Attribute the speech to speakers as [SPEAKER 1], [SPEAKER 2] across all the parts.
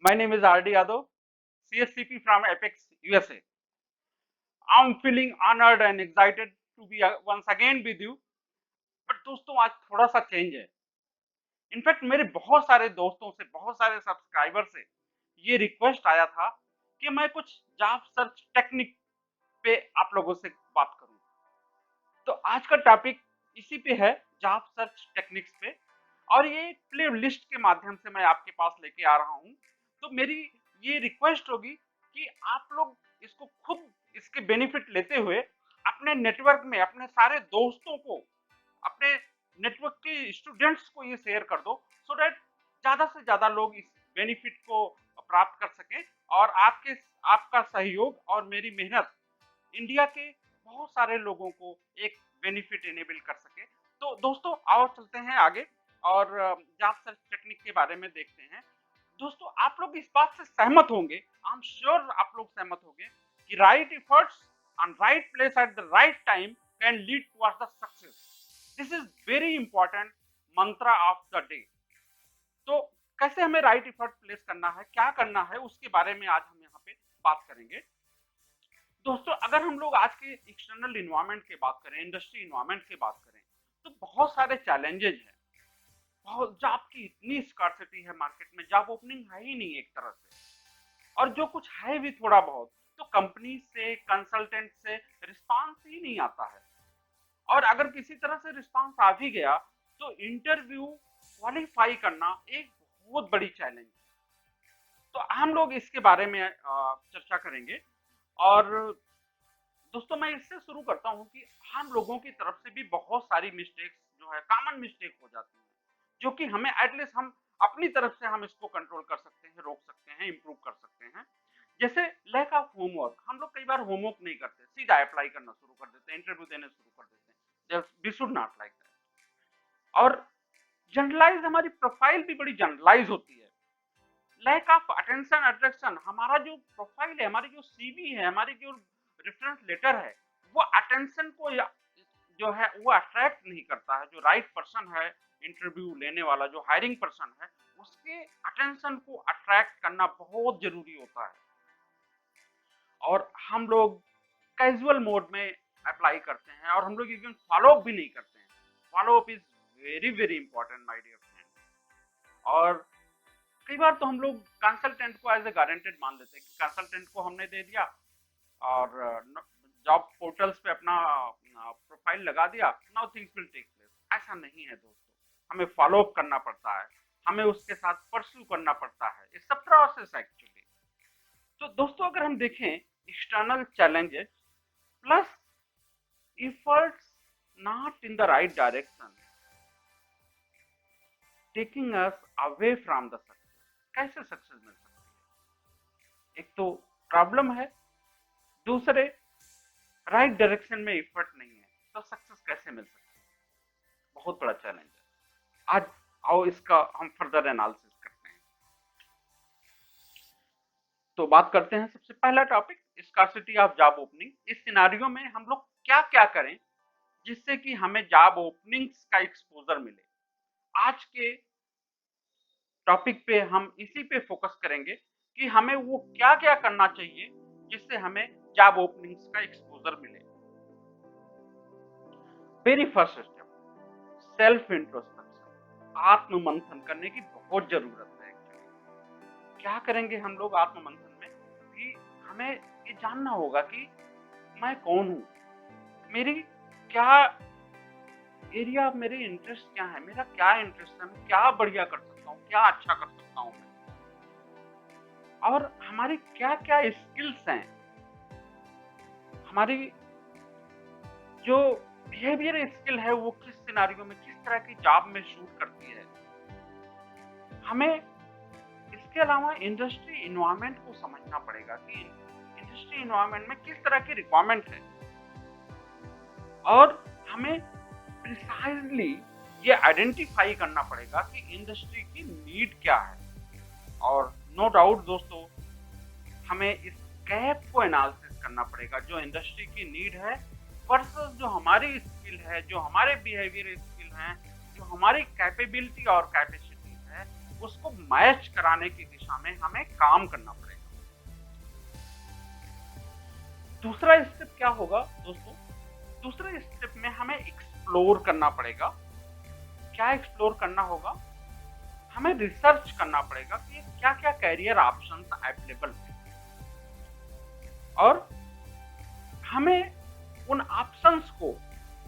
[SPEAKER 1] My name is R.D. Yadav, CSCP from Apex, USA. I'm feeling honored and excited to be once again with you. But दोस्तों आज थोड़ा सा change है। In fact मेरे बहुत सारे दोस्तों से, बहुत सारे सब्सक्राइबर से ये रिक्वेस्ट आया था कि मैं कुछ जॉब सर्च टेक्निक पे आप लोगों से बात करूं। तो आज का टॉपिक इसी पे है, जॉब सर्च टेक्निक्स पे। और ये प्ले लिस्ट के माध्यम से मैं आपके पास लेके आ रहा हूँ। तो मेरी ये रिक्वेस्ट होगी कि आप लोग इसको खुद इसके बेनिफिट लेते हुए अपने नेटवर्क में अपने सारे दोस्तों को, अपने नेटवर्क के स्टूडेंट्स को ये शेयर कर दो, सो दैट ज्यादा से ज्यादा लोग इस बेनिफिट को प्राप्त कर सके और आपका सहयोग और मेरी मेहनत इंडिया के बहुत सारे लोगों को एक बेनिफिट इनेबल कर सके। तो दोस्तों आओ चलते हैं आगे और जॉब सर्च टेक्निक के बारे में देखते हैं। दोस्तों आप लोग इस बात से सहमत होंगे, आई एम श्योर आप लोग सहमत होंगे कि right efforts on right place at the right time can lead towards the success. This is very important Mantra of the day. तो कैसे हमें राइट एफर्ट प्लेस करना है, क्या करना है, उसके बारे में आज हम यहाँ पे बात करेंगे। दोस्तों अगर हम लोग आज के एक्सटर्नल इन्वायरमेंट की बात करें, इंडस्ट्री इन्वायरमेंट की बात करें, तो बहुत सारे चैलेंजेज हैं। बहुत जॉब की इतनी स्कार्सिटी है, मार्केट में जॉब ओपनिंग है ही नहीं एक तरह से, और जो कुछ है भी थोड़ा बहुत तो कंपनी से, कंसल्टेंट से रिस्पांस ही नहीं आता है। और अगर किसी तरह से रिस्पांस आ भी गया तो इंटरव्यू क्वालिफाई करना एक बहुत बड़ी चैलेंज है। तो हम लोग इसके बारे में चर्चा करेंगे। और दोस्तों मैं इससे शुरू करता हूं कि हम लोगों की तरफ से भी बहुत सारी मिस्टेक्स जो है, कॉमन मिस्टेक हो जाती है, जो कि हमें एटलीस्ट हम अपनी तरफ से हम इसको कंट्रोल कर सकते हैं, रोक सकते हैं, इंप्रूव कर सकते हैं। जैसे लैक ऑफ होमवर्क। हम लोग कई बार होमवर्क नहीं करते, सीधा अप्लाई करना शुरू कर देते हैं, इंटरव्यू देने शुरू कर देते हैं। We should not like that. और जनरलाइज, हमारी प्रोफाइल भी बड़ी जनरलाइज होती है। Lack of attention attraction. हमारा जो प्रोफाइल है, हमारी जो सीवी है, हमारी जो रेफरेंस लेटर है, वो अटेंशन को जो है वो अट्रैक्ट नहीं करता है। जो राइट पर्सन है, इंटरव्यू लेने वाला जो हायरिंग पर्सन है, उसके अटेंशन को अट्रैक्ट करना बहुत जरूरी होता है। और हम लोग कैजुअल मोड में अप्लाई करते हैं और हम लोग इवन फॉलो अप भी नहीं करते हैं। Follow up is very very important my dear friend. और कई बार तो हम लोग कंसल्टेंट को एज ए गारंटेड मान लेते हैं कि कंसल्टेंट को हमने दे दिया और जॉब पोर्टल्स पे अपना प्रोफाइल लगा दिया, now things will take place. ऐसा नहीं है दोस्तों, हमें फॉलो अप करना पड़ता है, हमें उसके साथ परस्यू करना पड़ता है। It's a process actually. तो दोस्तों अगर हम देखें external challenges plus efforts not in the right direction taking us away from the success। कैसे सक्सेस मिल सकती है? एक तो प्रॉब्लम है, दूसरे राइट डायरेक्शन में एफर्ट नहीं है, तो सक्सेस कैसे मिल सकती है? बहुत बड़ा चैलेंज है। आज आओ इसका हम फर्दर एनालिसिस करते हैं। तो बात करते हैं सबसे पहला topic, scarcity of job opening. इस सिनारियो में हम लोग क्या क्या करें जिससे कि हमें जॉब ओपनिंग्स का एक्सपोजर मिले। आज के टॉपिक पे हम इसी पे फोकस करेंगे कि हमें वो क्या क्या करना चाहिए जिससे हमें जॉब ओपनिंग्स का एक्सपोजर मिले। Very first step, self introspection. आत्म मंथन करने की बहुत जरूरत है एक्चुअली। क्या करेंगे हम लोग आत्म मंथन में कि हमें ये जानना होगा कि मैं कौन हूँ, मेरी क्या एरिया, मेरे इंटरेस्ट क्या है, मेरा क्या इंटरेस्ट है, मैं क्या बढ़िया कर सकता हूँ, क्या अच्छा कर सकता हूँ मैं, और हमारी क्या क्या स्किल्स हैं, हमारी जो बिहेवियर स्किल है वो किस सिनारियो में, किस तरह की जॉब में शूट करती है। हमें इसके अलावा इंडस्ट्री इन्वायरमेंट को समझना पड़ेगा कि इंडस्ट्री इन्वायरमेंट में किस तरह की रिक्वायरमेंट है, और हमें प्रिसाइजली ये आइडेंटिफाई करना पड़ेगा कि इंडस्ट्री की नीड क्या है। और नो डाउट दोस्तों, हमें इस गैप को एनालिसिस करना पड़ेगा, जो इंडस्ट्री की नीड है वर्सेस जो हमारी स्किल है, जो हमारे बिहेवियर स्किल हैं, जो हमारी कैपेबिलिटी और कैपेसिटी है, उसको मैच कराने की दिशा में हमें काम करना पड़ेगा। दूसरा स्टेप क्या होगा दोस्तों? दूसरे स्टेप में हमें एक्सप्लोर करना पड़ेगा। क्या एक्सप्लोर करना होगा? हमें रिसर्च करना पड़ेगा कि क्या क्या कैरियर ऑप्शंस अवेलेबल हैं और हमें उन ऑप्शंस को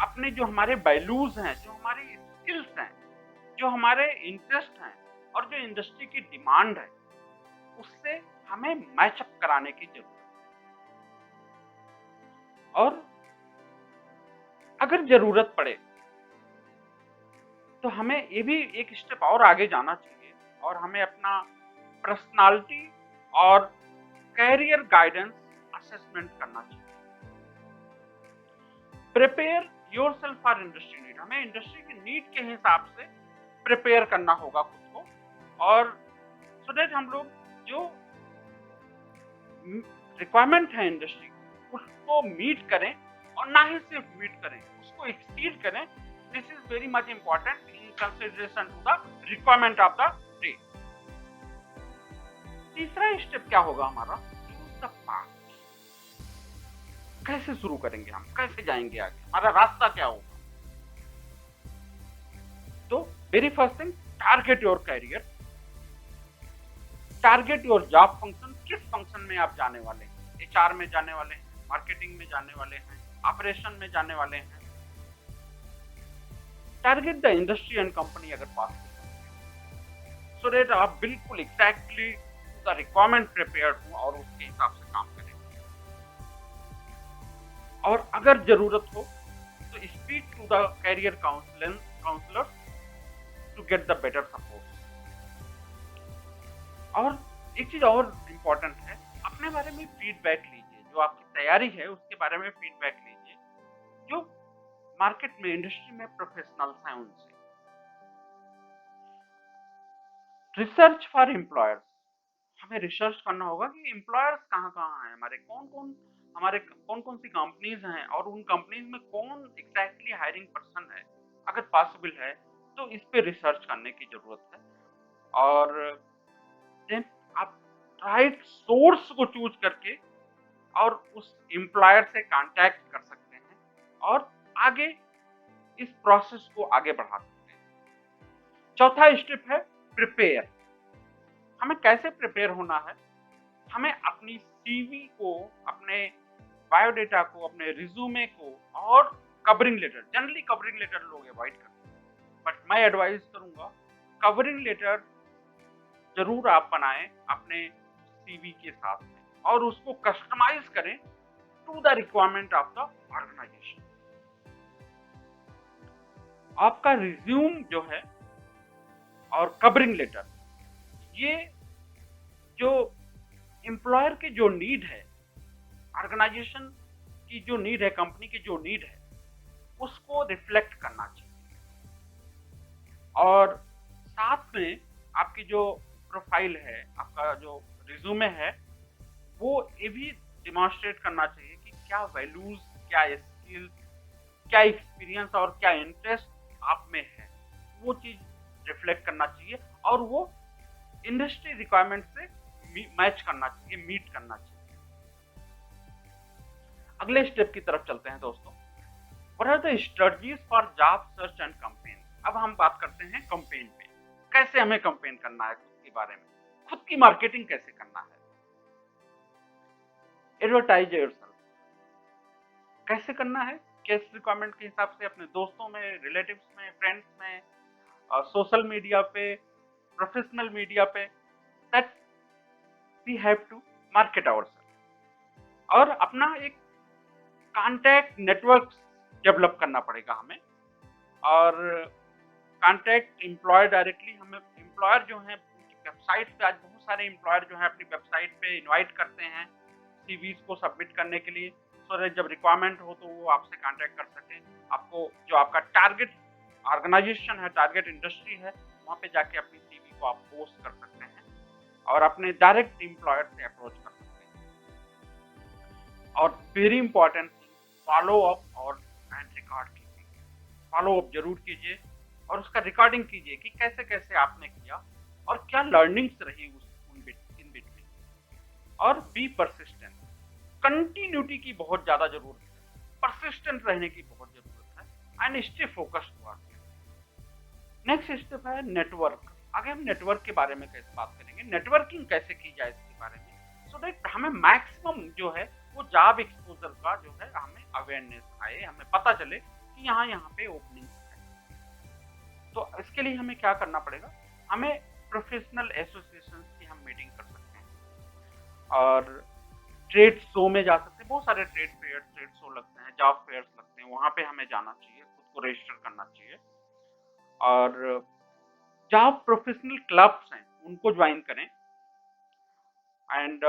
[SPEAKER 1] अपने जो हमारे वैल्यूज हैं, जो हमारी स्किल्स हैं, जो हमारे इंटरेस्ट हैं और जो इंडस्ट्री की डिमांड है, उससे हमें मैचअप कराने की जरूरत है। और अगर जरूरत पड़े तो हमें ये भी एक स्टेप और आगे जाना चाहिए और हमें अपना पर्सनालिटी और कैरियर गाइडेंस असेसमेंट करना चाहिए। Prepare yourself for industry need, हमें इंडस्ट्री की नीड के हिसाब से प्रिपेयर करना होगा खुद को, और सो दैट हम लोग जो रिक्वायरमेंट है इंडस्ट्री की उसको मीट करें और ना ही सिर्फ मीट करें, उसको एक्सीड करें। This is very much important in consideration to the requirement of the day. तीसरा स्टेप क्या होगा हमारा? Choose the path. कैसे शुरू करेंगे हम, कैसे जाएंगे आगे, हमारा रास्ता क्या होगा? तो very first thing, target your career, target your job function. किस फंक्शन में आप जाने वाले हैं? एचआर में जाने वाले हैं, मार्केटिंग में जाने वाले हैं, ऑपरेशन में जाने वाले हैं? Target the industry and company अगर पॉसिबल, सो दैट आप बिल्कुल एग्जैक्टली द रिक्वायरमेंट प्रिपेयर्ड हो और उसके हिसाब से काम करें। और अगर जरूरत हो तो speak to the career counsellor to get the better support. और एक चीज और इम्पोर्टेंट है, अपने बारे में फीडबैक लीजिए। जो आपकी तैयारी है उसके बारे में फीडबैक लीजिए, जो मार्केट में इंडस्ट्री में प्रोफेशनल्स हैं उनसे। रिसर्च फॉर एम्प्लॉयर्स, हमें रिसर्च करना होगा कि एम्प्लॉयर्स कहाँ कहाँ हैं, हमारे कौन कौन सी कंपनीज हैं और उन कंपनीज में कौन एग्जैक्टली हायरिंग पर्सन है। अगर पॉसिबल है तो इस पे रिसर्च करने की जरूरत है। और देन आप राइट सोर्स को चूज करके और उस एम्प्लॉयर से कांटेक्ट कर सकते हैं और आगे इस प्रोसेस को आगे बढ़ा सकते हैं। चौथा स्टेप है प्रिपेयर। हमें कैसे प्रिपेयर होना है? हमें अपनी सीवी को, अपने बायोडेटा को, अपने रिज्यूमे को और covering letter, generally covering letter लोग अवॉइड करते हैं, बट मैं एडवाइस करूंगा कवरिंग लेटर जरूर आप बनाएं अपने सीवी के साथ में और उसको कस्टमाइज करें to the requirement of the organisation. आपका रिज्यूम जो है और कवरिंग लेटर, ये जो एम्प्लॉयर की जो नीड है, ऑर्गेनाइजेशन की जो नीड है, कंपनी की जो नीड है, उसको रिफ्लेक्ट करना चाहिए। और साथ में आपकी जो प्रोफाइल है, आपका जो रिज्यूमे है, वो ये भी डिमॉन्स्ट्रेट करना चाहिए कि क्या वैल्यूज, क्या स्किल्स, क्या एक्सपीरियंस और क्या इंटरेस्ट आप में है, वो चीज रिफ्लेक्ट करना चाहिए और वो इंडस्ट्री रिक्वायरमेंट से मैच करना चाहिए, मीट करना चाहिए। अगले स्टेप की तरफ चलते हैं दोस्तों। What are the strategies for job search and campaign. अब हम बात करते हैं कैंपेन पे। कैसे हमें कैंपेन करना है खुद के बारे में, खुद की मार्केटिंग कैसे करना है। एडवर्टाइज योरसेल्फ कैसे करना है? किस रिक्वायरमेंट के हिसाब से? अपने दोस्तों में, रिलेटिव्स में, फ्रेंड्स में, सोशल मीडिया पे, प्रोफेशनल मीडिया पे, that we have to market ourself. और अपना एक कॉन्टैक्ट नेटवर्क डेवलप करना पड़ेगा हमें। और कॉन्टैक्ट एम्प्लॉयर डायरेक्टली, हमें एम्प्लॉयर जो है उनकी वेबसाइट पे, आज बहुत सारे एम्प्लॉयर जो है अपनी वेबसाइट पे इनवाइट करते हैं सीवीज को सबमिट करने के लिए, सो दैट जब रिक्वायरमेंट हो तो वो आपसे कांटेक्ट कर सकें। आपको जो आपका टारगेट ऑर्गेनाइजेशन है, टारगेट इंडस्ट्री है, वहाँ पे जाके अपनी सीवी को आप पोस्ट कर सकते हैं और अपने डायरेक्ट एम्प्लॉयर से अप्रोच कर सकते हैं। और very important thing, follow up और and record keeping. Follow up जरूर कीजिए और उसका रिकॉर्डिंग कीजिए कि कैसे कैसे आपने किया और क्या लर्निंग्स रही उस इन बिटवीन। और बी परसिस्टेंट, कंटिन्यूटी की बहुत ज्यादा जरूरत है, परसिस्टेंट रहने की बहुत जरूरत है, and stay focused work. Next step है नेटवर्क। आगे हम नेटवर्क के बारे में कैसे बात करेंगे, नेटवर्किंग कैसे की जाए इसके बारे में, सो दैट हमें मैक्सिमम जो है वो जॉब एक्सपोजर का जो है हमें अवेयरनेस आए, हमें पता चले कि यहाँ पे ओपनिंग है। तो इसके लिए हमें क्या करना पड़ेगा, हमें प्रोफेशनल एसोसिएशन की हम मीटिंग कर सकते हैं, और ट्रेड शो में जा सकते हैं। बहुत सारे ट्रेड शो लगते हैं, जॉब फेयर्स लगते हैं, वहां पे हमें जाना चाहिए, खुद को रजिस्टर करना चाहिए। और जॉब प्रोफेशनल क्लब्स हैं उनको ज्वाइन करें, एंड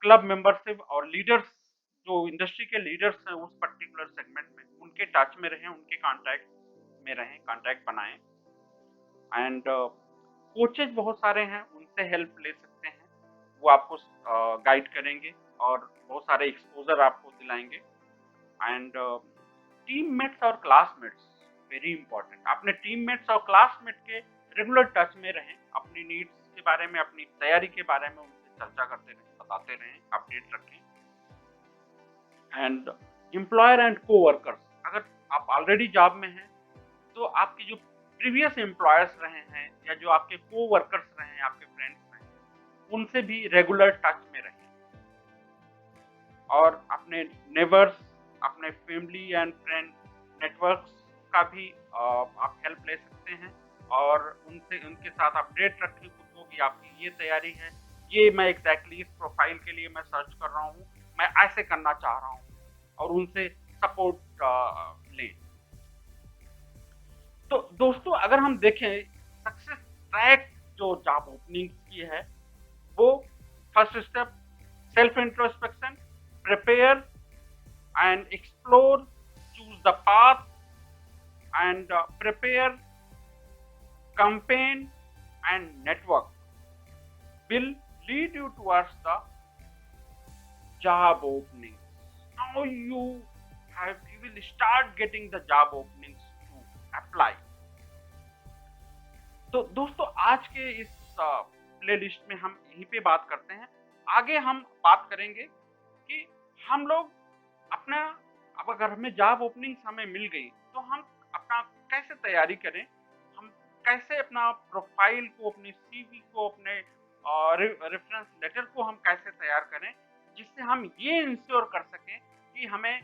[SPEAKER 1] क्लब मेंबरशिप और लीडर्स, जो इंडस्ट्री के लीडर्स हैं उस पर्टिकुलर सेगमेंट में, उनके टच में रहें, उनके कांटेक्ट में रहें, कांटेक्ट बनाएं। एंड कोचेज बहुत सारे हैं, उनसे हेल्प ले सकते हैं, वो आपको गाइड करेंगे और बहुत सारे एक्सपोजर आपको दिलाएंगे। एंड टीममेट्स और क्लासमेट्स, वेरी इंपॉर्टेंट, अपने टीममेट्स और क्लासमेट के रेगुलर टच में रहें, अपनी नीड्स के बारे में, अपनी तैयारी के बारे में उनसे चर्चा करते रहें, बताते रहें, अपडेट रखें। एंड एम्प्लॉयर एंड कोवर्कर्स, अगर आप ऑलरेडी जॉब में हैं तो आपके जो प्रीवियस एम्प्लॉयर्स रहे हैं या जो आपके कोवर्कर्स रहे हैं, आपके फ्रेंड्स रहे हैं, उनसे भी रेगुलर टच में रहें। और अपने नेबर्स, अपने फैमिली एंड फ्रेंड नेटवर्क्स का भी आप हेल्प ले सकते हैं, और उनसे उनके साथ अपडेट रखें खुद को कि आपकी ये तैयारी है, ये मैं एग्जैक्टली इस प्रोफाइल के लिए मैं सर्च कर रहा हूँ, मैं ऐसे करना चाह रहा हूँ, और उनसे सपोर्ट लें। तो दोस्तों अगर हम देखें सक्सेस ट्रैक जो जॉब ओपनिंग्स की है, वो first step self introspection, prepare and explore, choose the path, and prepare, campaign and network will lead you towards the job openings. Now you will start getting the job openings to apply. तो दोस्तों आज के इस playlist में हम यहीं पे बात करते हैं। आगे हम बात करेंगे कि हम लोग अपना, अब अगर हमें जॉब ओपनिंग्स हमें मिल गई तो हम अपना कैसे तैयारी करें, हम कैसे अपना प्रोफाइल को, अपनी सीवी को, अपने रेफरेंस लेटर को हम कैसे तैयार करें, जिससे हम ये इंश्योर कर सकें कि हमें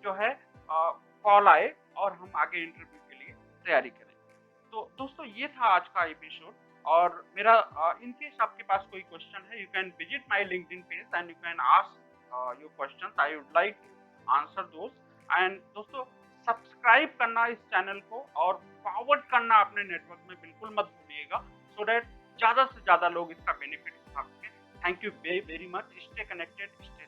[SPEAKER 1] जो है कॉल आए और हम आगे इंटरव्यू के लिए तैयारी करें। तो दोस्तों ये था आज का एपिसोड, और मेरा इन केस आपके पास कोई क्वेश्चन है, you can visit my LinkedIn page and you can ask your questions, I would like to answer those. एंड दोस्तों सब्सक्राइब करना इस चैनल को और फॉरवर्ड करना अपने नेटवर्क में बिल्कुल मत भूलिएगा, सो दैट ज़्यादा से ज़्यादा लोग इसका बेनिफिट उठा सकें। Thank you very much, stay connected, stay